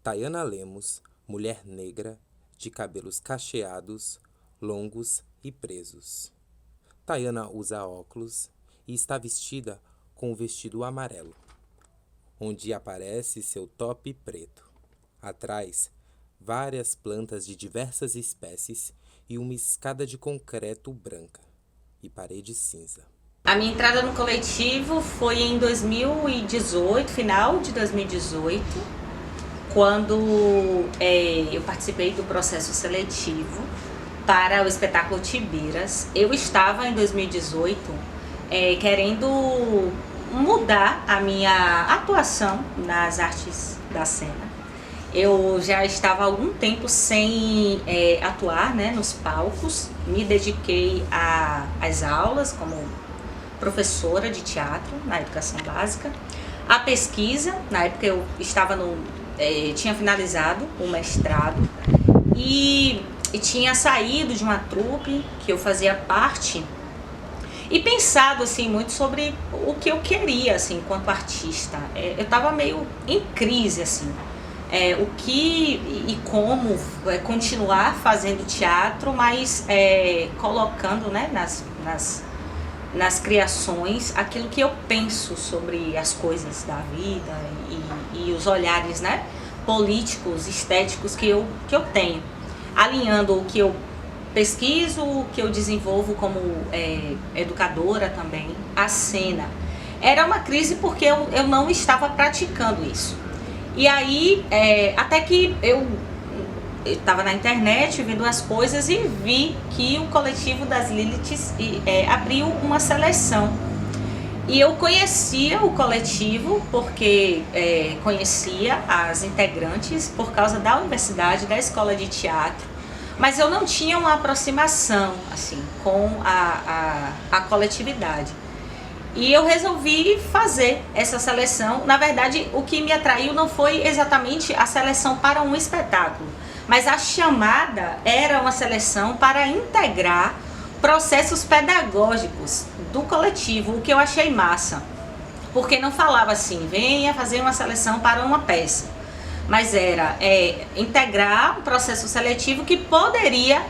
Tayana Lemos, mulher negra, de cabelos cacheados, longos e presos. Tayana usa óculos e está vestida com um vestido amarelo, onde aparece seu top preto. Atrás, várias plantas de diversas espécies e uma escada de concreto branca e parede cinza. A minha entrada no coletivo foi em 2018, final de 2018, quando eu participei do processo seletivo para o espetáculo Tibiras. Eu estava em 2018 querendo mudar a minha atuação nas artes da cena. Eu já estava há algum tempo sem atuar, né, nos palcos. Me dediquei às aulas como professora de teatro na educação básica, a pesquisa. Na época eu estava tinha finalizado o mestrado e tinha saído de uma trupe que eu fazia parte e pensado assim muito sobre o que eu queria assim enquanto artista. Eu estava meio em crise assim. O que e como continuar fazendo teatro, mas colocando, né, nas criações aquilo que eu penso sobre as coisas da vida e os olhares, né, políticos, estéticos que eu tenho, alinhando o que eu pesquiso, o que eu desenvolvo como educadora também, a cena. Era uma crise porque eu não estava praticando isso. E aí, até que eu estava na internet vendo as coisas e vi que o coletivo das Liliths abriu uma seleção. E eu conhecia o coletivo porque conhecia as integrantes por causa da universidade, da escola de teatro, mas eu não tinha uma aproximação assim com a coletividade. E eu resolvi fazer essa seleção. Na verdade, o que me atraiu não foi exatamente a seleção para um espetáculo, mas a chamada era uma seleção para integrar processos pedagógicos do coletivo, o que eu achei massa. Porque não falava assim, venha fazer uma seleção para uma peça, mas era integrar um processo seletivo que poderia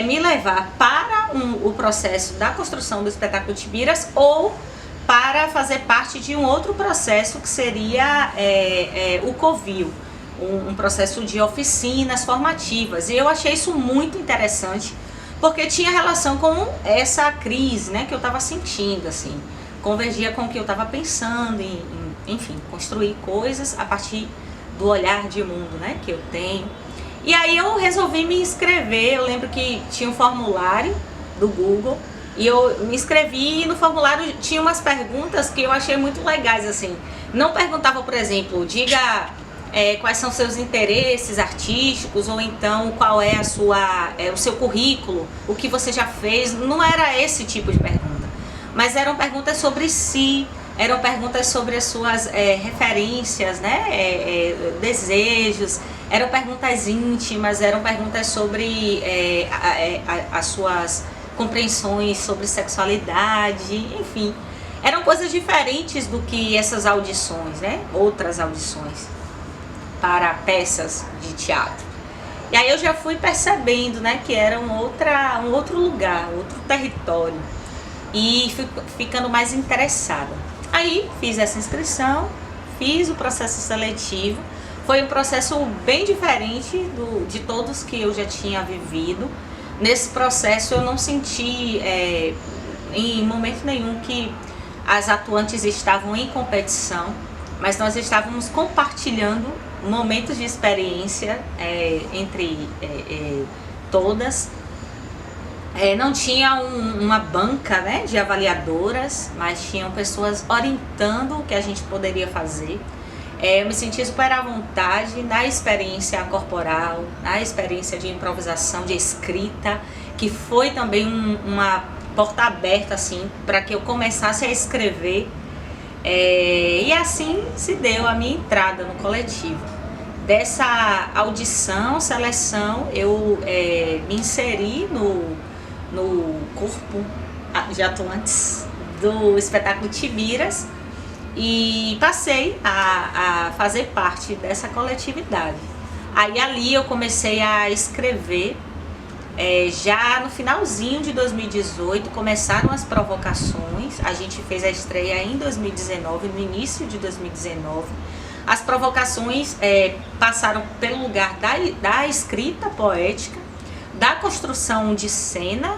me levar para o processo da construção do espetáculo Tibiras ou para fazer parte de um outro processo que seria o Covil, um processo de oficinas formativas. E eu achei isso muito interessante, porque tinha relação com essa crise, né, que eu estava sentindo, assim, convergia com o que eu estava pensando, enfim, construir coisas a partir do olhar de mundo, né, que eu tenho. E aí eu resolvi me inscrever. Eu lembro que tinha um formulário do Google, e eu me inscrevi, e no formulário tinha umas perguntas que eu achei muito legais, assim. Não perguntava, por exemplo, diga quais são seus interesses artísticos, ou então qual é o seu currículo, o que você já fez. Não era esse tipo de pergunta, mas eram perguntas sobre si, eram perguntas sobre as suas referências, né, desejos, eram perguntas íntimas, eram perguntas sobre as suas compreensões sobre sexualidade, enfim. Eram coisas diferentes do que essas audições, né? Outras audições para peças de teatro. E aí eu já fui percebendo, né, que era um outro lugar, outro território, e fui ficando mais interessada. Aí fiz essa inscrição, fiz o processo seletivo. Foi um processo bem diferente de todos que eu já tinha vivido. Nesse processo eu não senti em momento nenhum que as atuantes estavam em competição, mas nós estávamos compartilhando momentos de experiência entre todas. Não tinha uma banca, né, de avaliadoras, mas tinham pessoas orientando o que a gente poderia fazer. Eu me senti super à vontade na experiência corporal, na experiência de improvisação, de escrita, que foi também uma porta aberta assim, para que eu começasse a escrever. E assim se deu a minha entrada no coletivo. Dessa audição, seleção, eu me inseri no corpo de atuantes do espetáculo Tibiras, e passei a fazer parte dessa coletividade. Aí ali eu comecei a escrever. Já no finalzinho de 2018 começaram as provocações. A gente fez a estreia em 2019, no início de 2019. As provocações passaram pelo lugar da escrita poética, da construção de cena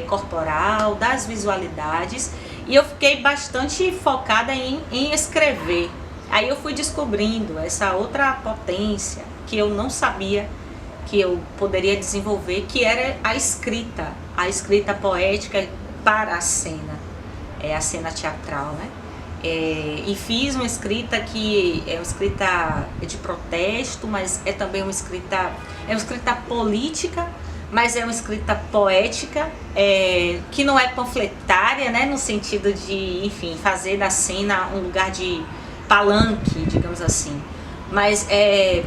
corporal, das visualidades, e eu fiquei bastante focada em escrever. Aí eu fui descobrindo essa outra potência que eu não sabia que eu poderia desenvolver, que era a escrita poética para a cena, a cena teatral, né? E fiz uma escrita que é uma escrita de protesto, mas é também uma escrita política, mas é uma escrita poética, que não é panfletária, né, no sentido de, enfim, fazer da cena um lugar de palanque, digamos assim. Mas é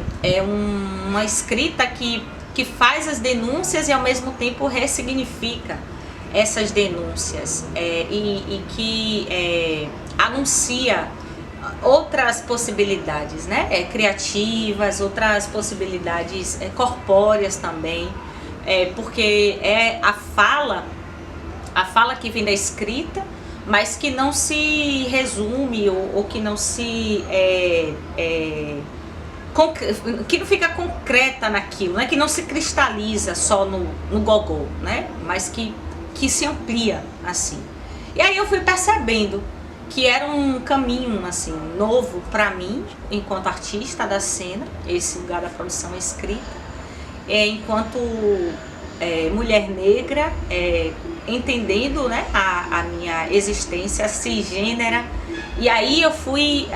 uma escrita que faz as denúncias e ao mesmo tempo ressignifica essas denúncias, e que anuncia outras possibilidades, né? Criativas, outras possibilidades corpóreas também, porque a fala que vem da escrita, mas que não se resume ou que não se que não fica concreta naquilo, né? Que não se cristaliza só no gogó, né? Mas que se amplia assim. E aí eu fui percebendo que era um caminho assim novo para mim enquanto artista da cena, esse lugar da produção escrita, enquanto mulher negra, entendendo, né, a minha existência cisgênera. E aí eu fui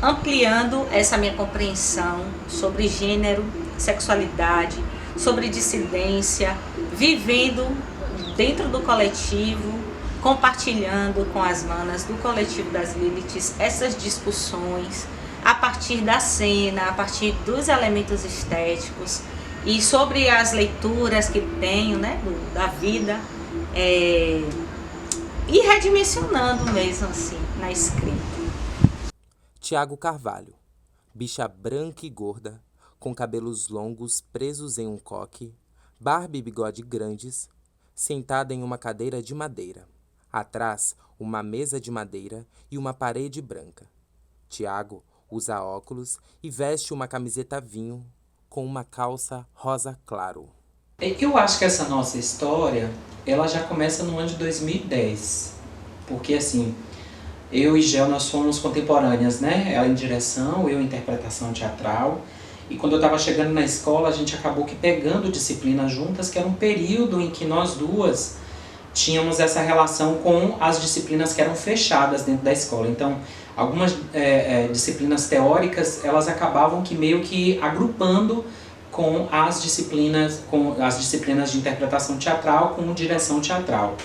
ampliando essa minha compreensão sobre gênero, sexualidade, sobre dissidência, vivendo dentro do coletivo, compartilhando com as manas do coletivo das Liliths essas discussões a partir da cena, a partir dos elementos estéticos e sobre as leituras que tenho, né, da vida, e redimensionando mesmo assim na escrita. Tiago Carvalho, bicha branca e gorda, com cabelos longos presos em um coque, barba e bigode grandes, sentada em uma cadeira de madeira. Atrás, uma mesa de madeira e uma parede branca. Tiago usa óculos e veste uma camiseta vinho com uma calça rosa claro. Eu acho que essa nossa história, ela já começa no ano de 2010. Porque assim, eu e Gel, nós fomos contemporâneas, né? Ela em direção, eu em interpretação teatral. E quando eu estava chegando na escola, a gente acabou que pegando disciplinas juntas, que era um período em que nós duas tínhamos essa relação com as disciplinas que eram fechadas dentro da escola. Então, algumas disciplinas teóricas, elas acabavam que meio que agrupando com as disciplinas de interpretação teatral, com direção teatral.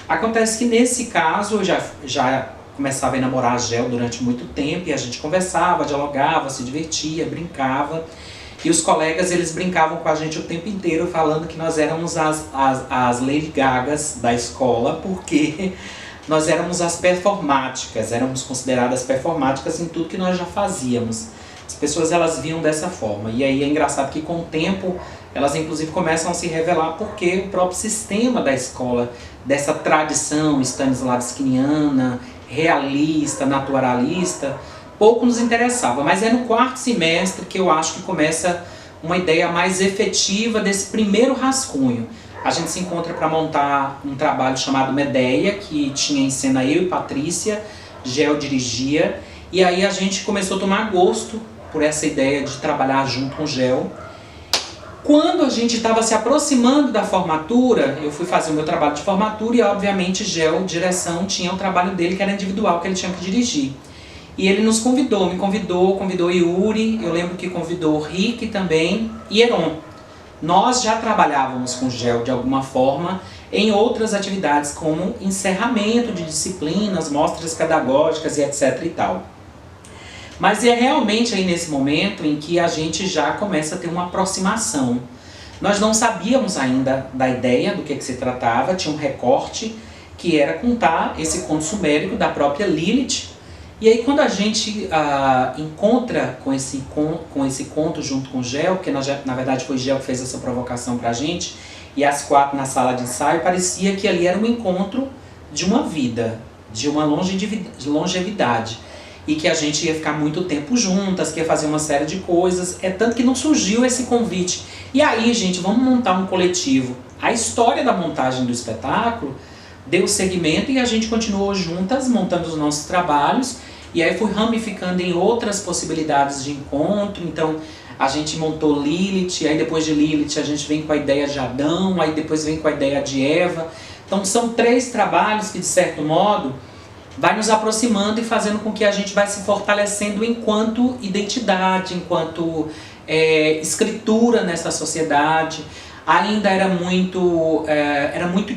Acontece que nesse caso, eu já começava a namorar a Gel durante muito tempo, e a gente conversava, dialogava, se divertia, brincava. E os colegas, eles brincavam com a gente o tempo inteiro, falando que nós éramos as Lady Gagas da escola, porque nós éramos as performáticas, éramos consideradas performáticas em tudo que nós já fazíamos. As pessoas, elas viam dessa forma. E aí é engraçado que com o tempo, elas inclusive começam a se revelar porque o próprio sistema da escola, dessa tradição stanislavskiana, realista, naturalista, pouco nos interessava. Mas é no quarto semestre que eu acho que começa uma ideia mais efetiva desse primeiro rascunho. A gente se encontra para montar um trabalho chamado Medeia, que tinha em cena eu e Patrícia, Gel dirigia, e aí a gente começou a tomar gosto por essa ideia de trabalhar junto com o Gel. Quando a gente estava se aproximando da formatura, eu fui fazer o meu trabalho de formatura e obviamente Gel, direção, tinha o trabalho dele que era individual, que ele tinha que dirigir. E ele nos convidou, convidou Yuri, eu lembro que convidou Rick também, e Heron. Nós já trabalhávamos com Gel de alguma forma em outras atividades, como encerramento de disciplinas, mostras pedagógicas e etc e tal. Mas é realmente aí nesse momento em que a gente já começa a ter uma aproximação. Nós não sabíamos ainda da ideia do que se tratava, tinha um recorte que era contar esse conto sumérico da própria Lilith, E aí quando a gente encontra com esse conto junto com o Gel, que na verdade foi o Gel que fez essa provocação pra gente, e as 4 na sala de ensaio, parecia que ali era um encontro de uma vida, de uma longevidade. E que a gente ia ficar muito tempo juntas, que ia fazer uma série de coisas. É tanto que não surgiu esse convite. E aí, gente, vamos montar um coletivo. A história da montagem do espetáculo deu segmento e a gente continuou juntas, montando os nossos trabalhos. E aí fui ramificando em outras possibilidades de encontro. Então, a gente montou Lilith, aí depois de Lilith a gente vem com a ideia de Adão, aí depois vem com a ideia de Eva. Então, são 3 trabalhos que, de certo modo, vai nos aproximando e fazendo com que a gente vai se fortalecendo enquanto identidade, enquanto escritura nessa sociedade. Ainda era muito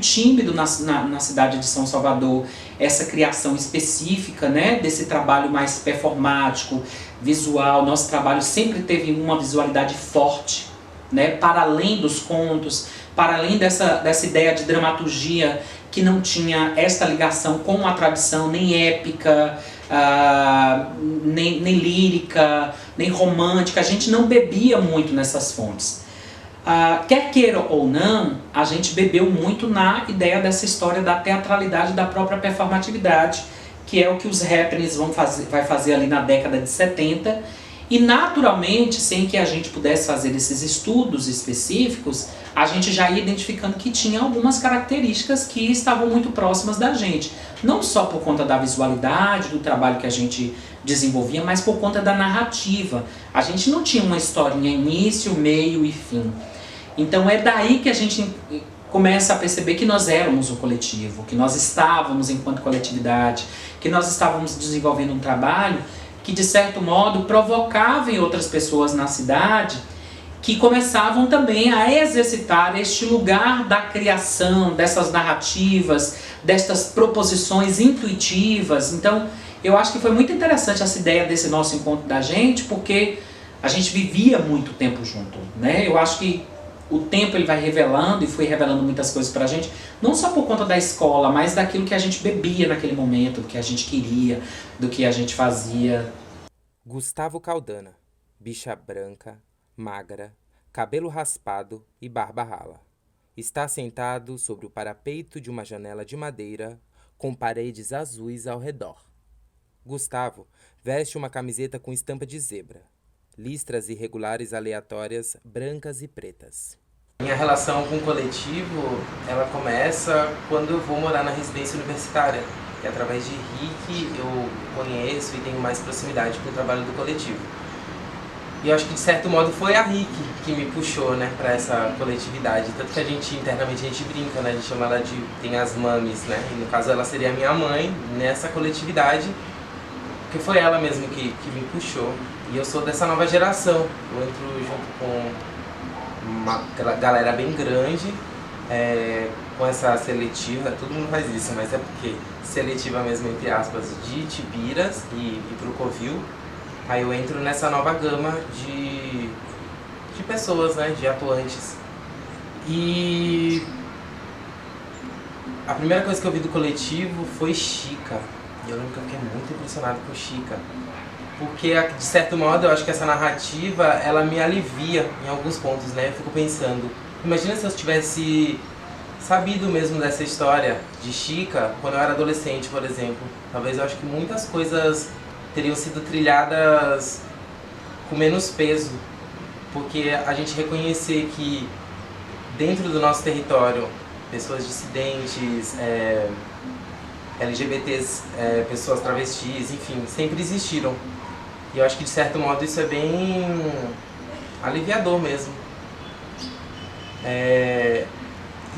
tímido na cidade de São Salvador essa criação específica, né, desse trabalho mais performático, visual. Nosso trabalho sempre teve uma visualidade forte, né, para além dos contos, para além dessa ideia de dramaturgia que não tinha esta ligação com a tradição, nem épica, nem lírica, nem romântica. A gente não bebia muito nessas fontes. Quer queira ou não, a gente bebeu muito na ideia dessa história da teatralidade, da própria performatividade, que é o que os happenings vai fazer ali na década de 70. E naturalmente, sem que a gente pudesse fazer esses estudos específicos, a gente já ia identificando que tinha algumas características que estavam muito próximas da gente. Não só por conta da visualidade, do trabalho que a gente desenvolvia, mas por conta da narrativa. A gente não tinha uma historinha início, meio e fim. Então é daí que a gente começa a perceber que nós éramos um coletivo, que nós estávamos enquanto coletividade, que nós estávamos desenvolvendo um trabalho que, de certo modo, provocava em outras pessoas na cidade que começavam também a exercitar este lugar da criação, dessas narrativas, destas proposições intuitivas. Então, eu acho que foi muito interessante essa ideia desse nosso encontro da gente, porque a gente vivia muito tempo junto, né? Eu acho que o tempo ele vai revelando e foi revelando muitas coisas pra gente, não só por conta da escola, mas daquilo que a gente bebia naquele momento, do que a gente queria, do que a gente fazia. Gustavo Caldana, bicha branca, magra, cabelo raspado e barba rala. Está sentado sobre o parapeito de uma janela de madeira com paredes azuis ao redor. Gustavo veste uma camiseta com estampa de zebra, listras irregulares aleatórias brancas e pretas. Minha relação com o coletivo, ela começa quando eu vou morar na residência universitária. E através de Rick eu conheço e tenho mais proximidade com o trabalho do coletivo. E eu acho que de certo modo foi a Rick que me puxou, né, para essa coletividade. Tanto que a gente internamente a gente brinca, né, a gente chama ela de tem as mames, né, e no caso ela seria a minha mãe nessa coletividade, porque foi ela mesmo que me puxou. E eu sou dessa nova geração, eu entro junto com uma galera bem grande, com essa seletiva, todo mundo faz isso, mas é porque seletiva mesmo, entre aspas, de Tibiras e Procovil. Aí eu entro nessa nova gama de pessoas, né, de atuantes. E a primeira coisa que eu vi do coletivo foi Chica. E eu lembro que eu fiquei muito impressionado com Chica. Porque, de certo modo, eu acho que essa narrativa, ela me alivia em alguns pontos, né? Eu fico pensando, imagina se eu tivesse sabido mesmo dessa história de Chica quando eu era adolescente, por exemplo. Talvez eu acho que muitas coisas teriam sido trilhadas com menos peso. Porque a gente reconhecer que dentro do nosso território, pessoas dissidentes, LGBTs, pessoas travestis, enfim, sempre existiram. E eu acho que de certo modo isso é bem aliviador mesmo. E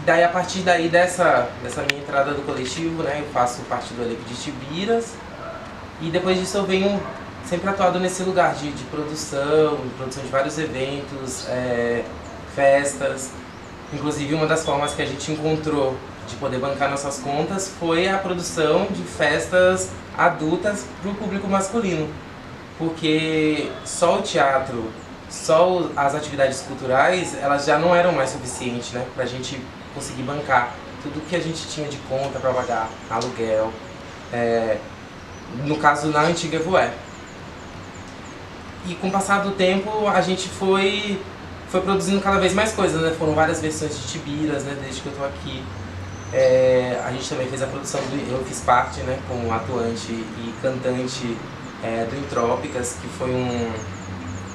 daí, a partir daí dessa minha entrada do coletivo, né, eu faço parte do elenco de Tibiras. E depois disso eu venho sempre atuado nesse lugar de produção de vários eventos, festas. Inclusive uma das formas que a gente encontrou de poder bancar nossas contas foi a produção de festas adultas para o público masculino. Porque só o teatro, só as atividades culturais, elas já não eram mais suficientes, né, para a gente conseguir bancar tudo que a gente tinha de conta para pagar, aluguel. no caso na antiga Voé. E com o passar do tempo a gente foi produzindo cada vez mais coisas, né? Foram várias versões de Tibiras, né? Desde que eu tô aqui. A gente também fez a produção eu fiz parte, né? Como atuante e cantante do Entrópicas, que foi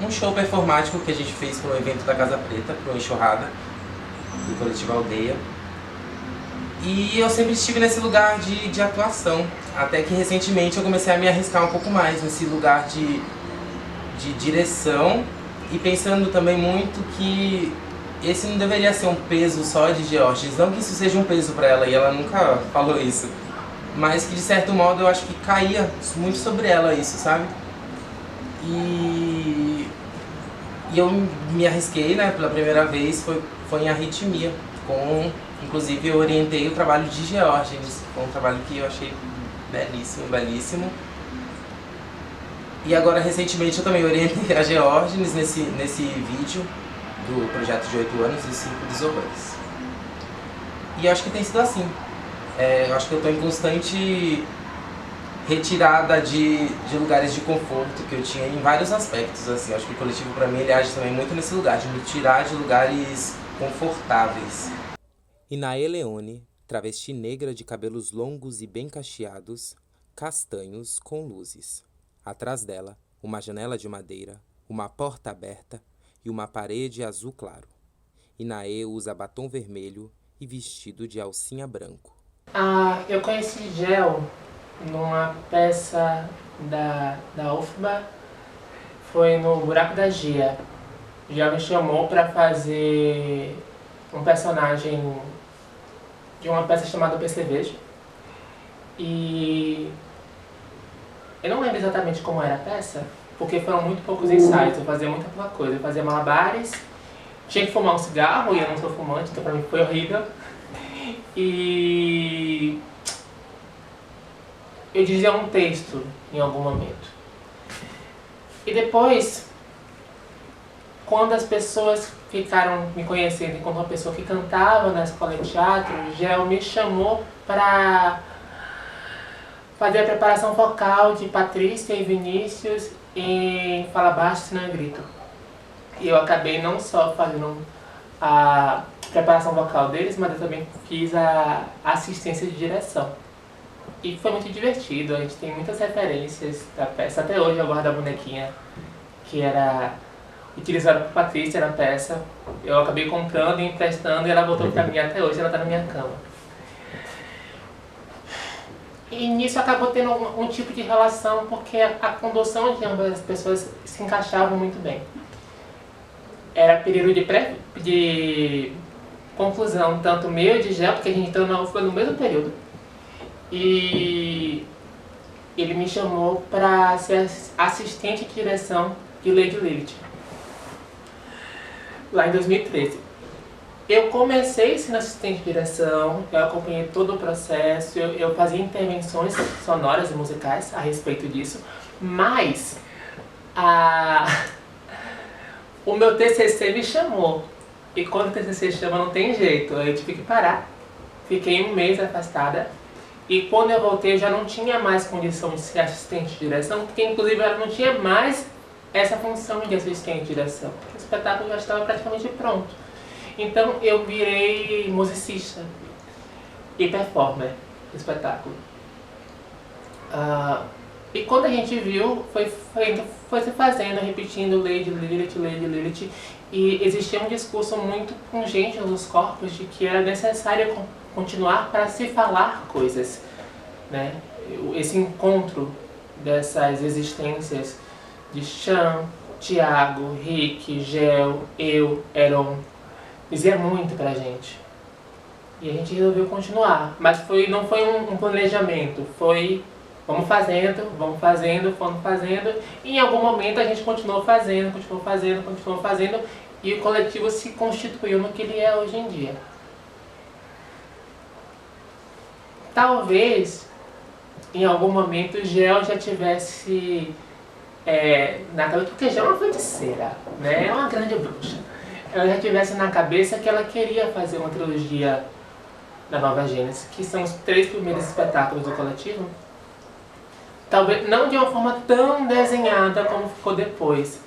um show performático que a gente fez para um evento da Casa Preta, para uma enxurrada do coletivo Aldeia. E eu sempre estive nesse lugar de atuação, até que recentemente eu comecei a me arriscar um pouco mais nesse lugar de direção, e pensando também muito que esse não deveria ser um peso só de Georges, não que isso seja um peso para ela, e ela nunca falou isso, mas que de certo modo eu acho que caía muito sobre ela isso, sabe? E eu me arrisquei, né, pela primeira vez, foi em Arritmia, inclusive eu orientei o trabalho de Georges, foi um trabalho que eu achei belíssimo, belíssimo. E agora, recentemente, eu também orientei a Georges nesse vídeo do projeto de 8 anos e 5 desovães. E eu acho que tem sido assim. Eu acho que eu estou em constante retirada de lugares de conforto que eu tinha em vários aspectos. Assim. Eu acho que o coletivo, para mim, ele age também muito nesse lugar, de me tirar de lugares confortáveis. Inaê Leone, travesti negra de cabelos longos e bem cacheados, castanhos com luzes. Atrás dela, uma janela de madeira, uma porta aberta e uma parede azul claro. Inaê usa batom vermelho e vestido de alcinha branco. Eu conheci Gel numa peça da UFBA, foi no Buraco da Gia. Gel me chamou para fazer um personagem de uma peça chamada Percevejo. E eu não lembro exatamente como era a peça, porque foram muito poucos ensaios, eu fazia muita pouca coisa. Eu fazia malabares, tinha que fumar um cigarro e eu não sou fumante, então pra mim foi horrível. E eu dizia um texto em algum momento. E depois, quando as pessoas ficaram me conhecendo enquanto uma pessoa que cantava na escola de teatro, Gel me chamou para fazer a preparação vocal de Patrícia e Vinícius em Fala Baixo, Senão Eu Grito. E eu acabei não só fazendo a preparação vocal deles, mas eu também fiz a assistência de direção. E foi muito divertido, a gente tem muitas referências da peça. Até hoje eu guardo a bonequinha que era utilizada por Patrícia na peça. Eu acabei comprando e emprestando e ela voltou pra mim, até hoje ela tá na minha cama. E nisso acabou tendo um tipo de relação, porque a condução de ambas as pessoas se encaixavam muito bem. Era período de conclusão, tanto meu e de Gel, porque a gente entrou na UFBA no mesmo período. E ele me chamou para ser assistente de direção de Lady Lilith, lá em 2013. Eu comecei sendo assistente de direção, eu acompanhei todo o processo, eu fazia intervenções sonoras e musicais a respeito disso, mas o meu TCC me chamou, e quando o TCC chama não tem jeito, eu tive que parar. Fiquei um mês afastada, e quando eu voltei eu já não tinha mais condição de ser assistente de direção, porque inclusive ela não tinha mais essa função de assistente de direção, porque o espetáculo já estava praticamente pronto. Então eu virei musicista e performer do espetáculo. E quando a gente viu, foi se fazendo, repetindo Lady Lilith, e existia um discurso muito pungente nos corpos de que era necessário continuar para se falar coisas, né? Esse encontro dessas existências de Chan, Tiago, Rick, Gel, eu, Heron, dizia muito pra gente. E a gente resolveu continuar. Mas não foi um planejamento, foi vamos fazendo, fomos fazendo. E em algum momento a gente continuou fazendo, e o coletivo se constituiu no que ele é hoje em dia. Talvez, em algum momento, o Gel já tivesse na cabeça, porque Gel é uma feiticeira, né? É uma grande bruxa. Ela já tivesse na cabeça que ela queria fazer uma trilogia da Nova Gênesis, que são os 3 primeiros espetáculos do coletivo. Talvez não de uma forma tão desenhada como ficou depois.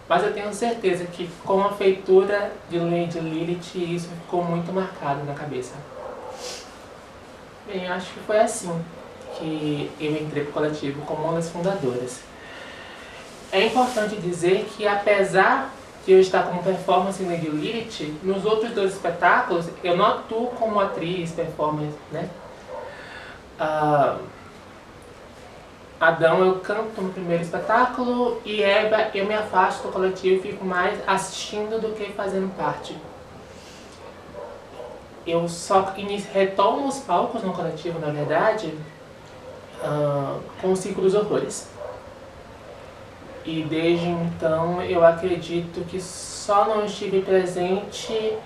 Mas eu tenho certeza que com a feitura de Lady Lilith isso ficou muito marcado na cabeça. Bem, eu acho que foi assim que eu entrei pro coletivo como uma das fundadoras. É importante dizer que apesar de eu estar como performance em Lady Lilith, nos outros 2 espetáculos eu não atuo como atriz, performance, né? Adão eu canto no primeiro espetáculo e Eva eu me afasto do coletivo e fico mais assistindo do que fazendo parte. Eu só retomo os palcos no coletivo, na verdade, com o Circo dos Horrores. E desde então eu acredito que só não estive presente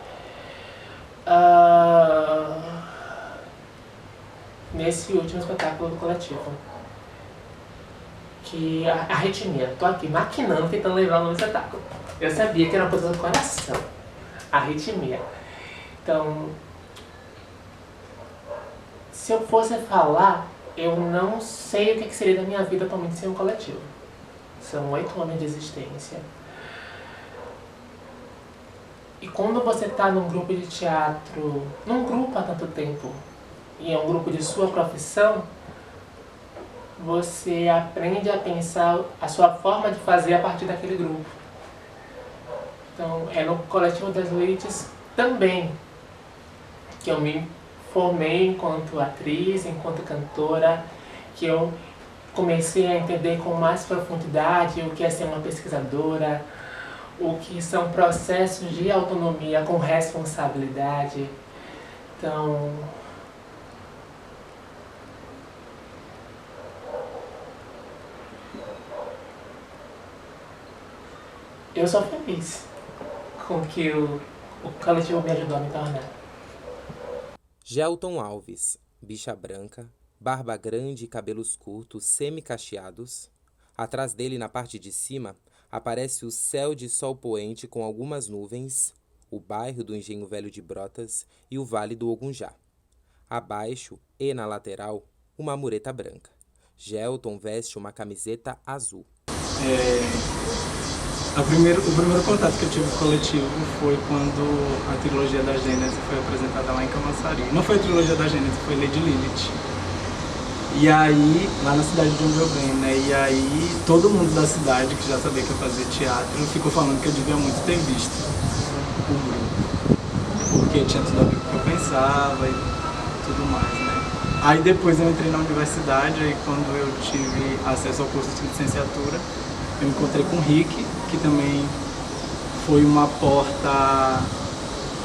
nesse último espetáculo do coletivo. Que a arritmia. Tô aqui maquinando, tentando lembrar o nome do espetáculo. Eu sabia que era uma coisa do coração. Arritmia. Então, se eu fosse falar, eu não sei o que seria da minha vida atualmente sem um coletivo. São 8 anos de existência. E quando você está num grupo de teatro, num grupo há tanto tempo, e é um grupo de sua profissão, você aprende a pensar a sua forma de fazer a partir daquele grupo. Então, é no coletivo das Lilites também que eu me formei enquanto atriz, enquanto cantora, que eu comecei a entender com mais profundidade o que é ser uma pesquisadora, o que são processos de autonomia com responsabilidade. Então, eu sou feliz com o que o coletivo me ajudou a me tornar. Gelton Alves, bicha branca, barba grande e cabelos curtos semi-cacheados. Atrás dele, na parte de cima, aparece o céu de sol poente com algumas nuvens, o bairro do Engenho Velho de Brotas e o Vale do Ogunjá. Abaixo e na lateral, uma mureta branca. Gelton veste uma camiseta azul. O primeiro contato que eu tive com o coletivo foi quando a trilogia da Gênese foi apresentada lá em Camaçari. Não foi a trilogia da Gênese, foi Lady Lilith. E aí, lá na cidade de onde eu venho, né? E aí, todo mundo da cidade, que já sabia que eu fazia teatro, ficou falando que eu devia muito ter visto o grupo. Porque tinha tudo a ver com o que eu pensava e tudo mais, né? Aí depois eu entrei na universidade, aí quando eu tive acesso ao curso de licenciatura, eu encontrei com o Rick, que também foi uma porta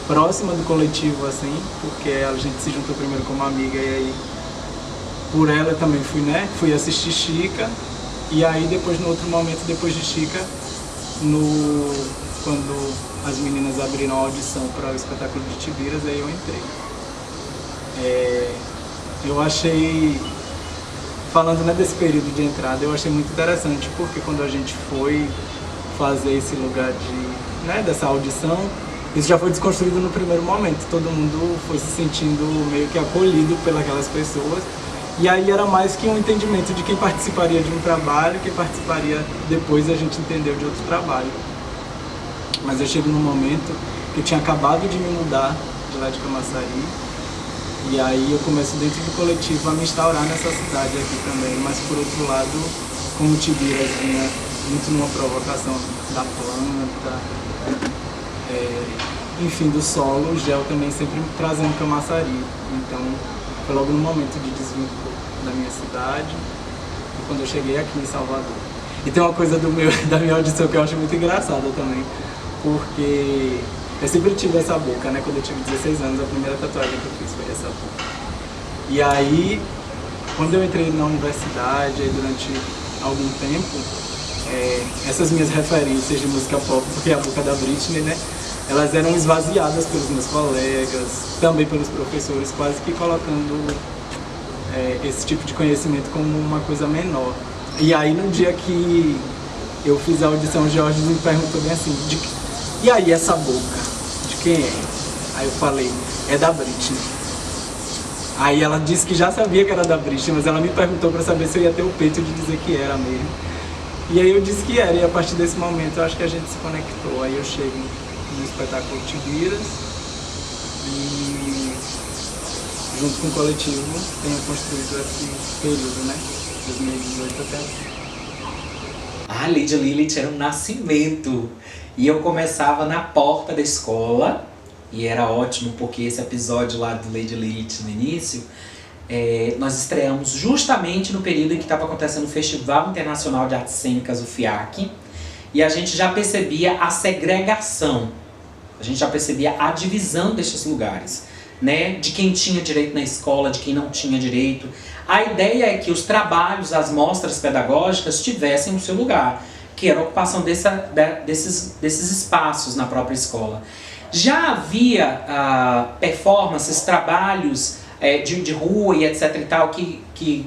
próxima do coletivo, assim, porque a gente se juntou primeiro como amiga e aí por ela eu também fui assistir Chica, e aí depois no outro momento, depois de Chica, quando as meninas abriram a audição para o espetáculo de Tibiras, aí eu entrei. Eu achei, falando desse período de entrada, eu achei muito interessante, porque quando a gente foi fazer esse lugar dessa audição, isso já foi desconstruído no primeiro momento. Todo mundo foi se sentindo meio que acolhido pelas pessoas. E aí era mais que um entendimento de quem participaria de um trabalho, quem participaria depois a gente entendeu de outro trabalho. Mas eu chego num momento que eu tinha acabado de me mudar de lá de Camaçari, e aí eu começo dentro do coletivo a me instaurar nessa cidade aqui também. Mas por outro lado, como Tibiras vinha muito numa provocação da planta, enfim, do solo, o Gel também sempre trazendo Camaçari. Então foi logo no momento de desvínculo da minha cidade, e quando eu cheguei aqui em Salvador. E tem uma coisa da minha audição que eu acho muito engraçada também, porque eu sempre tive essa boca, né? Quando eu tive 16 anos, a primeira tatuagem que eu fiz foi essa boca. E aí, quando eu entrei na universidade, aí durante algum tempo, essas minhas referências de música pop, porque a boca da Britney, né? Elas eram esvaziadas pelos meus colegas, também pelos professores, quase que colocando esse tipo de conhecimento como uma coisa menor. E aí, no dia que eu fiz a audição, o Jorge me perguntou bem assim, e aí, essa boca, de quem é? Aí eu falei, é da Britney. Aí ela disse que já sabia que era da Brist, mas ela me perguntou para saber se eu ia ter o peito de dizer que era mesmo. E aí eu disse que era, e a partir desse momento eu acho que a gente se conectou. Aí eu chego no espetáculo Tibiras e junto com o coletivo tenho construído esse período, né? 2018 até aqui. A Lady Lilith era um nascimento. E eu começava na porta da escola. E era ótimo porque esse episódio lá do Lady Lilith no início, nós estreamos justamente no período em que estava acontecendo o Festival Internacional de Artes Cênicas, o FIAC. E a gente já percebia a segregação. A gente já percebia a divisão destes lugares, né? De quem tinha direito na escola, de quem não tinha direito. A ideia é que os trabalhos, as mostras pedagógicas tivessem o seu lugar, que era a ocupação desses espaços na própria escola. Já havia performances, trabalhos de rua e etc e tal, que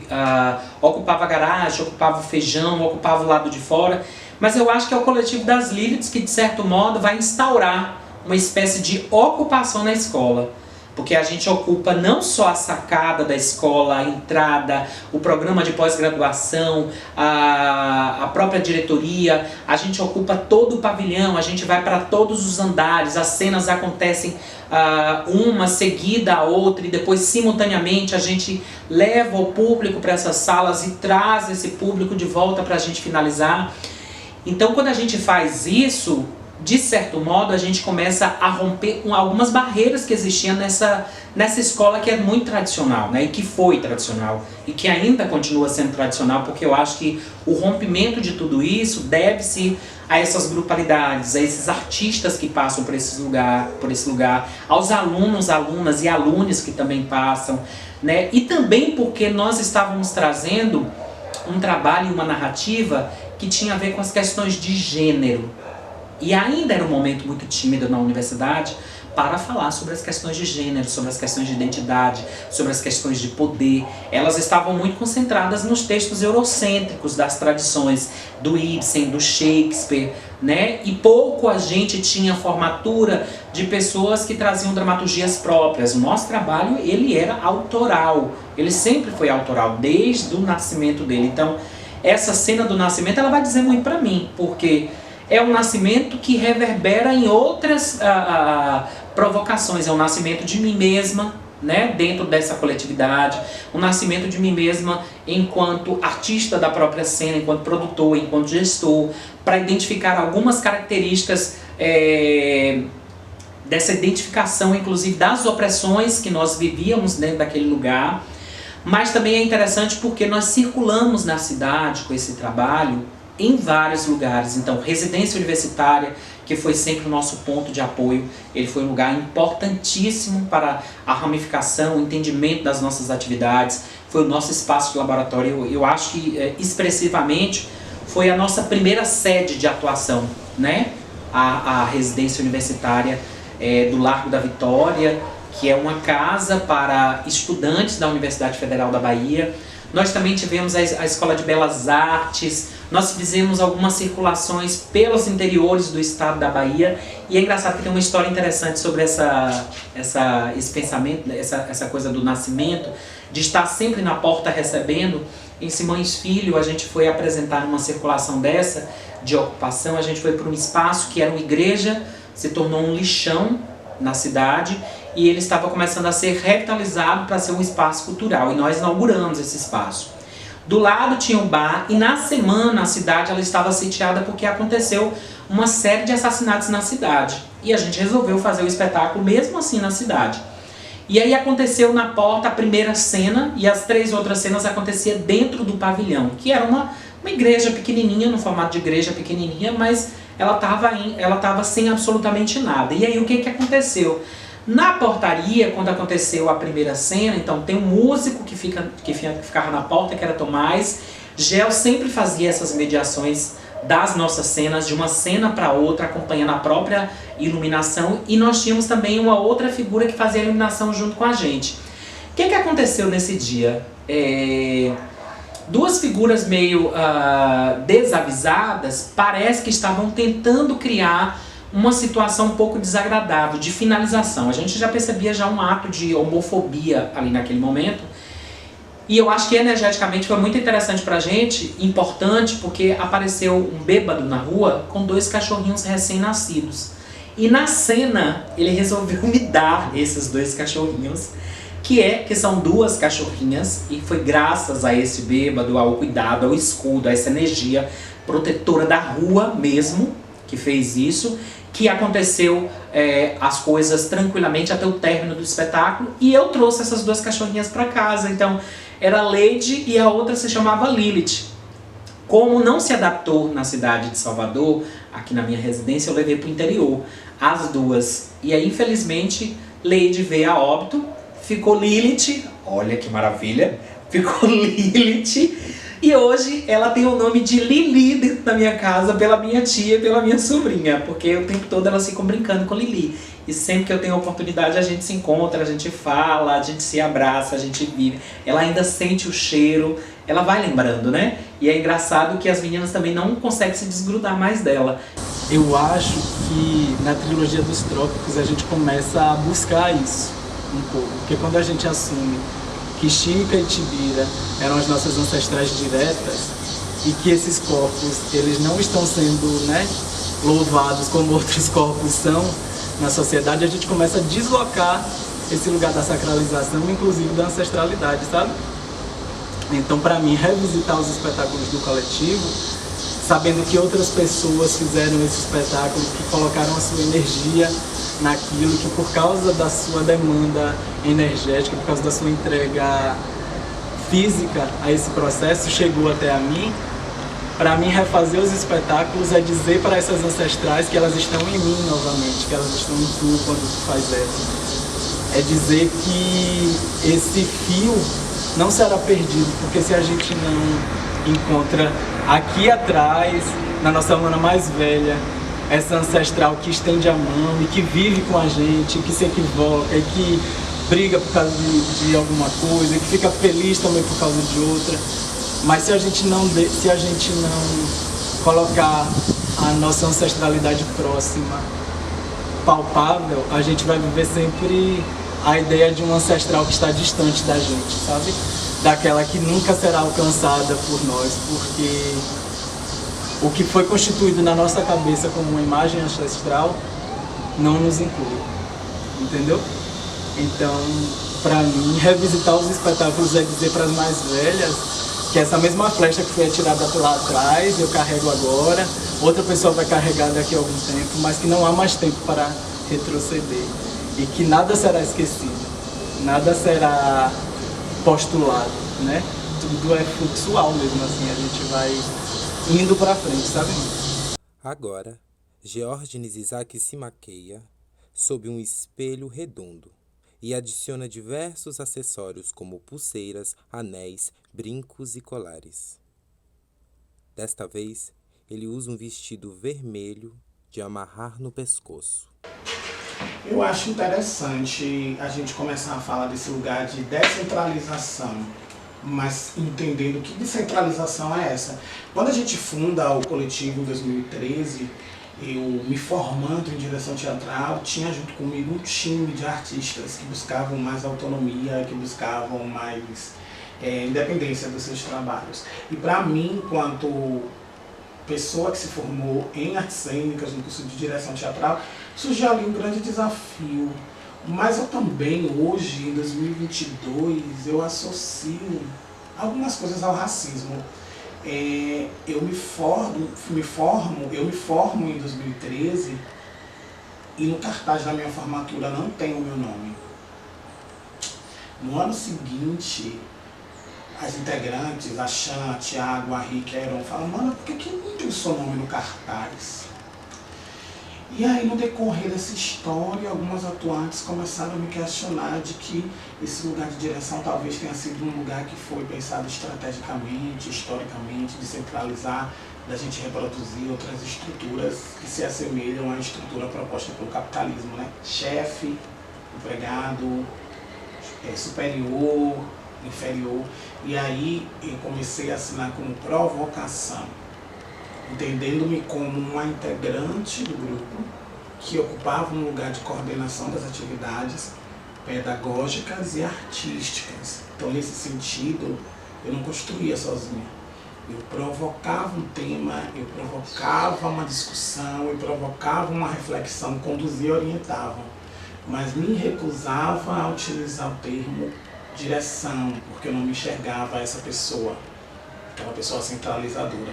ocupava a garagem, ocupava o feijão, ocupava o lado de fora. Mas eu acho que é o coletivo das Liliths que, de certo modo, vai instaurar uma espécie de ocupação na escola. Porque a gente ocupa não só a sacada da escola, a entrada, o programa de pós-graduação, a própria diretoria, a gente ocupa todo o pavilhão, a gente vai para todos os andares, as cenas acontecem uma seguida a outra e depois simultaneamente a gente leva o público para essas salas e traz esse público de volta para a gente finalizar. Então quando a gente faz isso, de certo modo, a gente começa a romper algumas barreiras que existiam nessa escola que é muito tradicional, né? E que foi tradicional, e que ainda continua sendo tradicional, porque eu acho que o rompimento de tudo isso deve-se a essas grupalidades, a esses artistas que passam por esse lugar, aos alunos, alunas e alunos que também passam, né? E também porque nós estávamos trazendo um trabalho e uma narrativa que tinha a ver com as questões de gênero. E ainda era um momento muito tímido na universidade para falar sobre as questões de gênero, sobre as questões de identidade, sobre as questões de poder. Elas estavam muito concentradas nos textos eurocêntricos das tradições do Ibsen, do Shakespeare, né? E pouco a gente tinha formatura de pessoas que traziam dramaturgias próprias. O nosso trabalho, ele era autoral, ele sempre foi autoral, desde o nascimento dele. Então, essa cena do nascimento, ela vai dizer muito para mim, porque é um nascimento que reverbera em outras provocações. É um nascimento de mim mesma, né, dentro dessa coletividade. Um nascimento de mim mesma enquanto artista da própria cena, enquanto produtor, enquanto gestor, para identificar algumas características dessa identificação, inclusive das opressões que nós vivíamos dentro daquele lugar. Mas também é interessante porque nós circulamos na cidade com esse trabalho em vários lugares. Então, residência universitária, que foi sempre o nosso ponto de apoio, ele foi um lugar importantíssimo para a ramificação, o entendimento das nossas atividades, foi o nosso espaço de laboratório. Eu acho que, expressivamente, foi a nossa primeira sede de atuação, né? A residência universitária do Largo da Vitória, que é uma casa para estudantes da Universidade Federal da Bahia. Nós também tivemos a Escola de Belas Artes. Nós fizemos algumas circulações pelos interiores do estado da Bahia. E é engraçado que tem uma história interessante sobre esse pensamento, essa coisa do nascimento, de estar sempre na porta recebendo. Em Simões Filho, a gente foi apresentar uma circulação dessa, de ocupação. A gente foi para um espaço que era uma igreja, se tornou um lixão na cidade. E ele estava começando a ser revitalizado para ser um espaço cultural. E nós inauguramos esse espaço. Do lado tinha um bar e na semana a cidade ela estava sitiada porque aconteceu uma série de assassinatos na cidade. E a gente resolveu fazer o espetáculo mesmo assim na cidade. E aí aconteceu na porta a primeira cena e as 3 outras cenas aconteciam dentro do pavilhão, que era uma igreja pequenininha, no formato de igreja pequenininha, mas ela estava sem absolutamente nada. E aí o que aconteceu? Na portaria, quando aconteceu a primeira cena, então tem um músico que ficava na porta, que era Tomás. Gel sempre fazia essas mediações das nossas cenas, de uma cena para outra, acompanhando a própria iluminação. E nós tínhamos também uma outra figura que fazia a iluminação junto com a gente. O que aconteceu nesse dia? 2 figuras meio desavisadas, parece que estavam tentando criar uma situação um pouco desagradável, de finalização. A gente já percebia já um ato de homofobia ali naquele momento. E eu acho que energeticamente foi muito interessante pra gente, importante, porque apareceu um bêbado na rua com 2 cachorrinhos recém-nascidos. E na cena, ele resolveu me dar esses 2 cachorrinhos, que são 2 cachorrinhas, e foi graças a esse bêbado, ao cuidado, ao escudo, a essa energia protetora da rua mesmo, que fez isso, que aconteceu as coisas tranquilamente até o término do espetáculo, e eu trouxe essas 2 cachorrinhas para casa. Então, era Lady e a outra se chamava Lilith. Como não se adaptou na cidade de Salvador, aqui na minha residência, eu levei para o interior as 2. E aí, infelizmente, Lady veio a óbito, ficou Lilith, olha que maravilha, ficou Lilith, e hoje ela tem o nome de Lili dentro da minha casa, pela minha tia e pela minha sobrinha, porque o tempo todo elas ficam brincando com Lili. E sempre que eu tenho oportunidade a gente se encontra, a gente fala, a gente se abraça, a gente vive. Ela ainda sente o cheiro, ela vai lembrando, né? E é engraçado que as meninas também não conseguem se desgrudar mais dela. Eu acho que na trilogia dos trópicos a gente começa a buscar isso um pouco, porque quando a gente assume que Chica e Tibira eram as nossas ancestrais diretas e que esses corpos eles não estão sendo, né, louvados como outros corpos são na sociedade, a gente começa a deslocar esse lugar da sacralização, inclusive da ancestralidade, sabe? Então, para mim, revisitar os espetáculos do coletivo, sabendo que outras pessoas fizeram esse espetáculo, que colocaram a sua energia naquilo, que por causa da sua demanda energética, por causa da sua entrega física a esse processo, chegou até a mim. Para mim, refazer os espetáculos é dizer para essas ancestrais que elas estão em mim novamente, que elas estão em tu quando tu faz essa. É dizer que esse fio não será perdido, porque se a gente não encontra aqui atrás, na nossa mana mais velha, essa ancestral que estende a mão e que vive com a gente, que se equivoca e que briga por causa de alguma coisa, que fica feliz também por causa de outra. Mas se a gente não colocar a nossa ancestralidade próxima, palpável, a gente vai viver sempre a ideia de um ancestral que está distante da gente, sabe? Daquela que nunca será alcançada por nós, porque o que foi constituído na nossa cabeça como uma imagem ancestral não nos inclui, entendeu? Então, para mim, revisitar os espetáculos é dizer para as mais velhas que essa mesma flecha que foi atirada lá atrás, eu carrego agora, outra pessoa vai carregar daqui a algum tempo, mas que não há mais tempo para retroceder. E que nada será esquecido, nada será postulado, né? Tudo é fluxual mesmo, assim, a gente vai indo para frente, sabe? Agora, Geórgenes Isaac se maqueia sob um espelho redondo e adiciona diversos acessórios como pulseiras, anéis, brincos e colares. Desta vez, ele usa um vestido vermelho de amarrar no pescoço. Eu acho interessante a gente começar a falar desse lugar de descentralização, mas entendendo que descentralização é essa. Quando a gente funda o coletivo em 2013, eu me formando em direção teatral, tinha junto comigo um time de artistas que buscavam mais autonomia, que buscavam mais independência dos seus trabalhos. E para mim, enquanto pessoa que se formou em artes cênicas, no curso de direção teatral, surgiu ali um grande desafio. Mas eu também, hoje, em 2022, eu associo algumas coisas ao racismo. Eu me formo em 2013 e no cartaz da minha formatura não tem o meu nome. No ano seguinte, as integrantes, a Chan, a Thiago, a Rick, a Heron, falam: mano, por que não tem o seu nome no cartaz? E aí, no decorrer dessa história, algumas atuantes começaram a me questionar de que esse lugar de direção talvez tenha sido um lugar que foi pensado estrategicamente, historicamente, de centralizar, da gente reproduzir outras estruturas que se assemelham à estrutura proposta pelo capitalismo, né? Chefe, empregado, superior, inferior. E aí eu comecei a assinar como provocação, entendendo-me como uma integrante do grupo, que ocupava um lugar de coordenação das atividades pedagógicas e artísticas. Então, nesse sentido, eu não construía sozinha. Eu provocava um tema, eu provocava uma discussão, eu provocava uma reflexão, conduzia e orientava. Mas me recusava a utilizar o termo direção, porque eu não me enxergava essa pessoa, aquela pessoa centralizadora.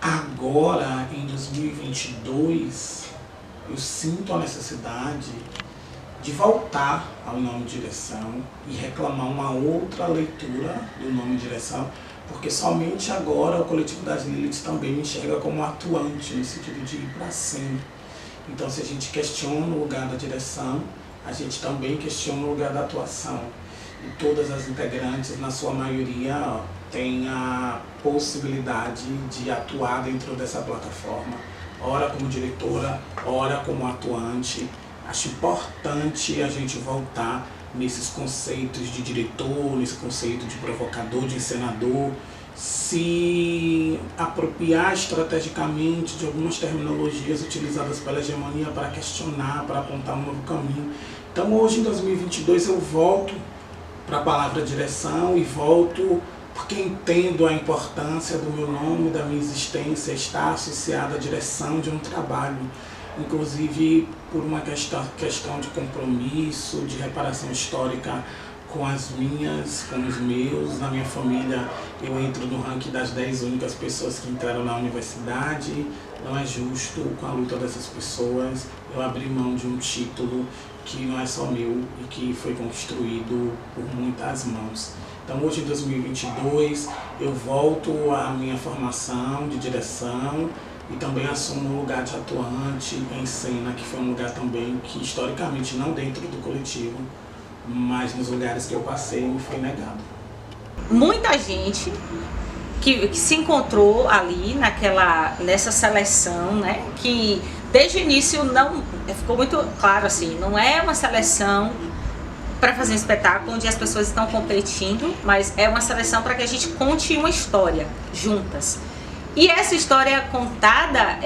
Agora, em 2022, eu sinto a necessidade de voltar ao nome direção e reclamar uma outra leitura do nome direção, porque somente agora o coletivo das Liliths também me enxerga como atuante, no sentido de ir para cima. Então, se a gente questiona o lugar da direção, a gente também questiona o lugar da atuação. E todas as integrantes, na sua maioria, têm a possibilidade de atuar dentro dessa plataforma, ora como diretora, ora como atuante. Acho importante a gente voltar nesses conceitos de diretor, nesse conceito de provocador, de encenador, se apropriar estrategicamente de algumas terminologias utilizadas pela hegemonia para questionar, para apontar um novo caminho. Então hoje, em 2022, eu volto para a palavra direção e volto porque entendo a importância do meu nome, da minha existência estar associada à direção de um trabalho, inclusive por uma questão de compromisso, de reparação histórica com as minhas, com os meus. Na minha família, eu entro no ranking das 10 únicas pessoas que entraram na universidade. Não é justo com a luta dessas pessoas eu abrir mão de um título que não é só meu e que foi construído por muitas mãos. Então hoje, em 2022, eu volto à minha formação de direção e também assumo um lugar de atuante em cena, que foi um lugar também que, historicamente, não dentro do coletivo, mas nos lugares que eu passei, me foi negado. Muita gente que se encontrou ali nessa seleção, né, que desde o início não ficou muito claro assim, não é uma seleção para fazer um espetáculo onde as pessoas estão competindo, mas é uma seleção para que a gente conte uma história juntas. E essa história é contada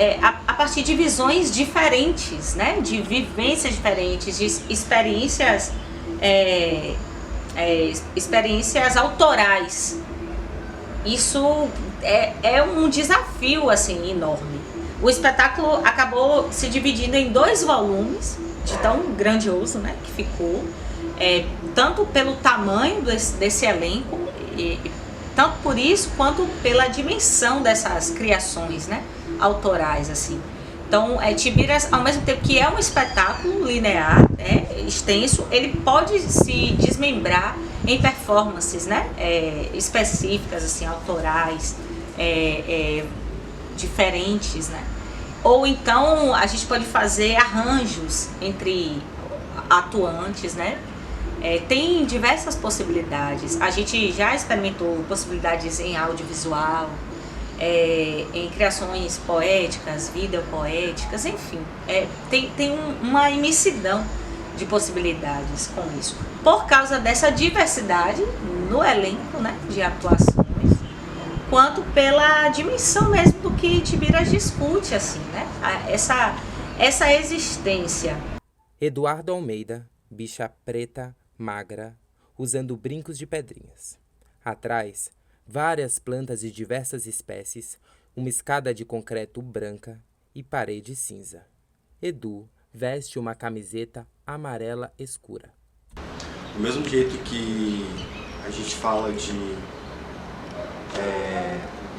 a partir de visões diferentes, né? De vivências diferentes, de experiências, experiências autorais. Isso é um desafio assim, enorme. O espetáculo acabou se dividindo em 2 volumes, de tão grandioso, né, que ficou, tanto pelo tamanho desse elenco, tanto por isso quanto pela dimensão dessas criações, né, autorais, assim. Então, Tibiras, ao mesmo tempo que é um espetáculo linear, extenso, ele pode se desmembrar em performances, né, específicas, assim, autorais, diferentes, né? Ou então a gente pode fazer arranjos entre atuantes, né? Tem diversas possibilidades. A gente já experimentou possibilidades em audiovisual, em criações poéticas, videopoéticas, enfim. Tem uma imensidão de possibilidades com isso. Por causa dessa diversidade no elenco, né, de atuações, quanto pela dimensão mesmo do que Tibiras discute, assim, né? Essa existência. Eduardo Almeida, bicha preta, magra, usando brincos de pedrinhas. Atrás, várias plantas de diversas espécies, uma escada de concreto branca e parede cinza. Edu veste uma camiseta amarela escura. Do mesmo jeito que a gente fala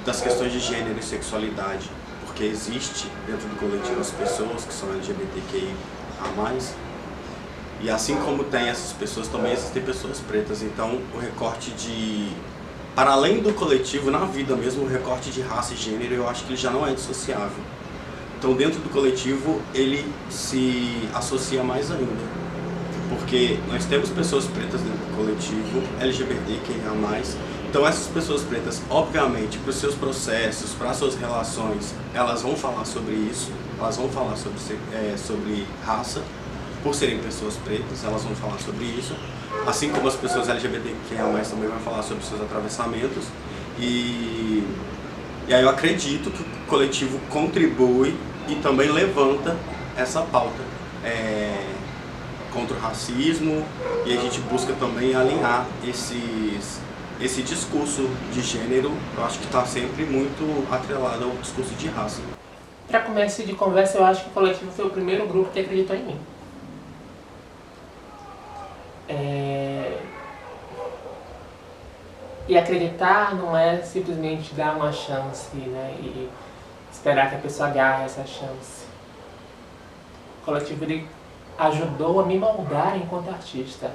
das questões de gênero e sexualidade, porque existe dentro do coletivo as pessoas que são LGBTQIA+, e assim como tem essas pessoas, também existem pessoas pretas. Então o recorte para além do coletivo, na vida mesmo, o recorte de raça e gênero, eu acho que ele já não é dissociável. Então dentro do coletivo ele se associa mais ainda, porque nós temos pessoas pretas dentro do coletivo, LGBTQIA+, então essas pessoas pretas, obviamente, para os seus processos, para as suas relações, elas vão falar sobre isso, elas vão falar sobre raça, por serem pessoas pretas, elas vão falar sobre isso, assim como as pessoas LGBTQIA+, também vão falar sobre seus atravessamentos, e aí eu acredito que o coletivo contribui e também levanta essa pauta contra o racismo, e a gente busca também alinhar esse discurso de gênero. Eu acho que está sempre muito atrelado ao discurso de raça. Para começo de conversa, eu acho que o coletivo foi o primeiro grupo que acreditou em mim. E acreditar não é simplesmente dar uma chance, né, e esperar que a pessoa agarre essa chance. O coletivo ele ajudou a me moldar enquanto artista,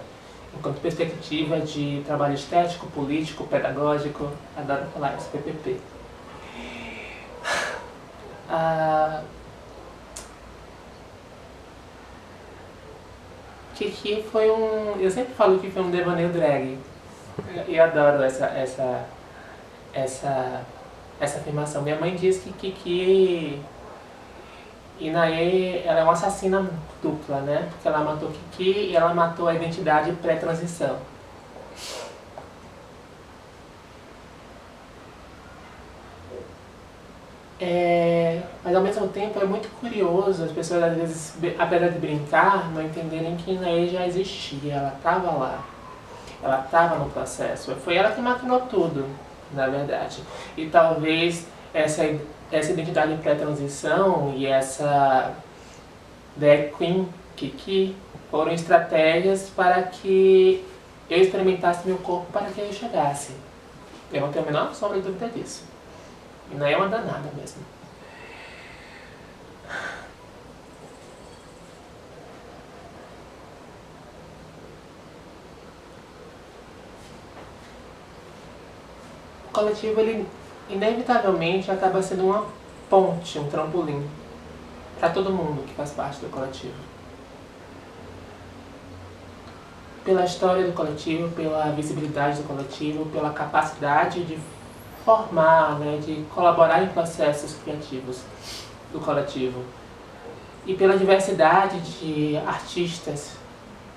enquanto perspectiva de trabalho estético, político, pedagógico. Adoro falar isso, PPP. Kiki foi eu sempre falo que foi um devaneio drag. E adoro essa afirmação. Minha mãe diz que Kiki Inaê, ela é uma assassina dupla, né? Porque ela matou Kiki e ela matou a identidade pré-transição. Mas ao mesmo tempo é muito curioso as pessoas às vezes, apesar de brincar, não entenderem que Inaê já existia, ela estava lá. Ela estava no processo. Foi ela que maquinou tudo, na verdade. E talvez essa identidade em pré-transição e essa drag queen Kiki foram estratégias para que eu experimentasse meu corpo para que eu chegasse. Eu não tenho a menor sombra de dúvida disso. E não é uma danada mesmo. O coletivo, ele inevitavelmente acaba sendo uma ponte, um trampolim para todo mundo que faz parte do coletivo. Pela história do coletivo, pela visibilidade do coletivo, pela capacidade de formar, né, de colaborar em processos criativos do coletivo. E pela diversidade de artistas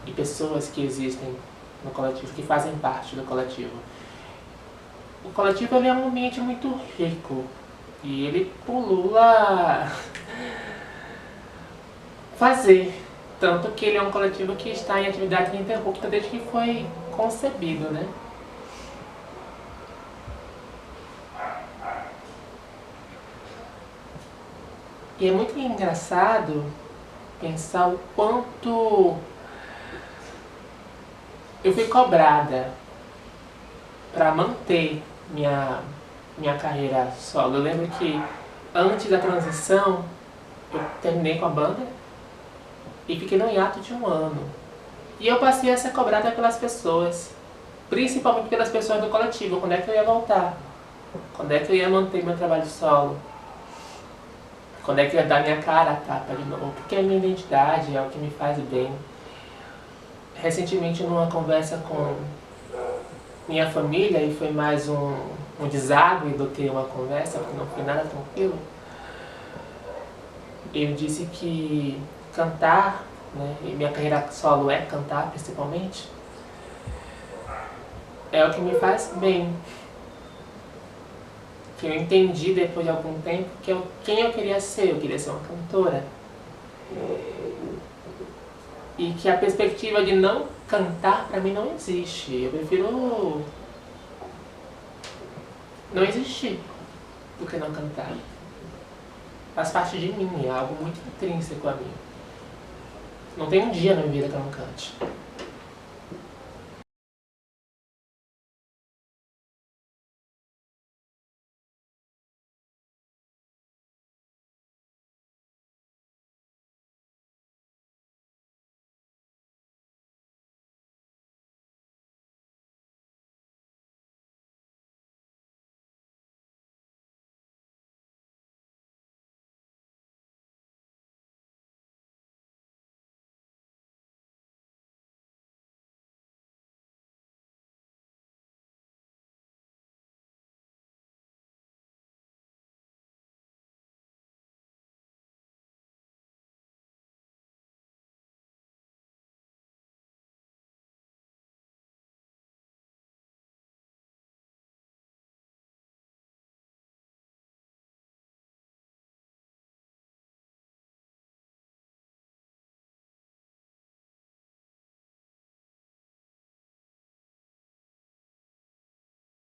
e pessoas que existem no coletivo, que fazem parte do coletivo. O coletivo ele é um ambiente muito rico e ele pulula fazer. Tanto que ele é um coletivo que está em atividade ininterrupta desde que foi concebido, né? E é muito engraçado pensar o quanto eu fui cobrada para manter minha carreira solo. Eu lembro que antes da transição eu terminei com a banda e fiquei no hiato de 1 ano. E eu passei a ser cobrada pelas pessoas, principalmente pelas pessoas do coletivo. Quando é que eu ia voltar? Quando é que eu ia manter meu trabalho solo? Quando é que eu ia dar minha cara a tapa de novo? Porque é a minha identidade, é o que me faz bem. Recentemente, numa conversa com minha família, e foi mais um deságue do que uma conversa, porque não foi nada tranquilo, eu disse que cantar, né, e minha carreira solo é cantar principalmente, é o que me faz bem. Que eu entendi depois de algum tempo quem eu queria ser. Eu queria ser uma cantora. E que a perspectiva de não cantar pra mim não existe. Eu prefiro não existir do que não cantar. Faz parte de mim, é algo muito intrínseco a mim. Não tem um dia na minha vida que eu não cante.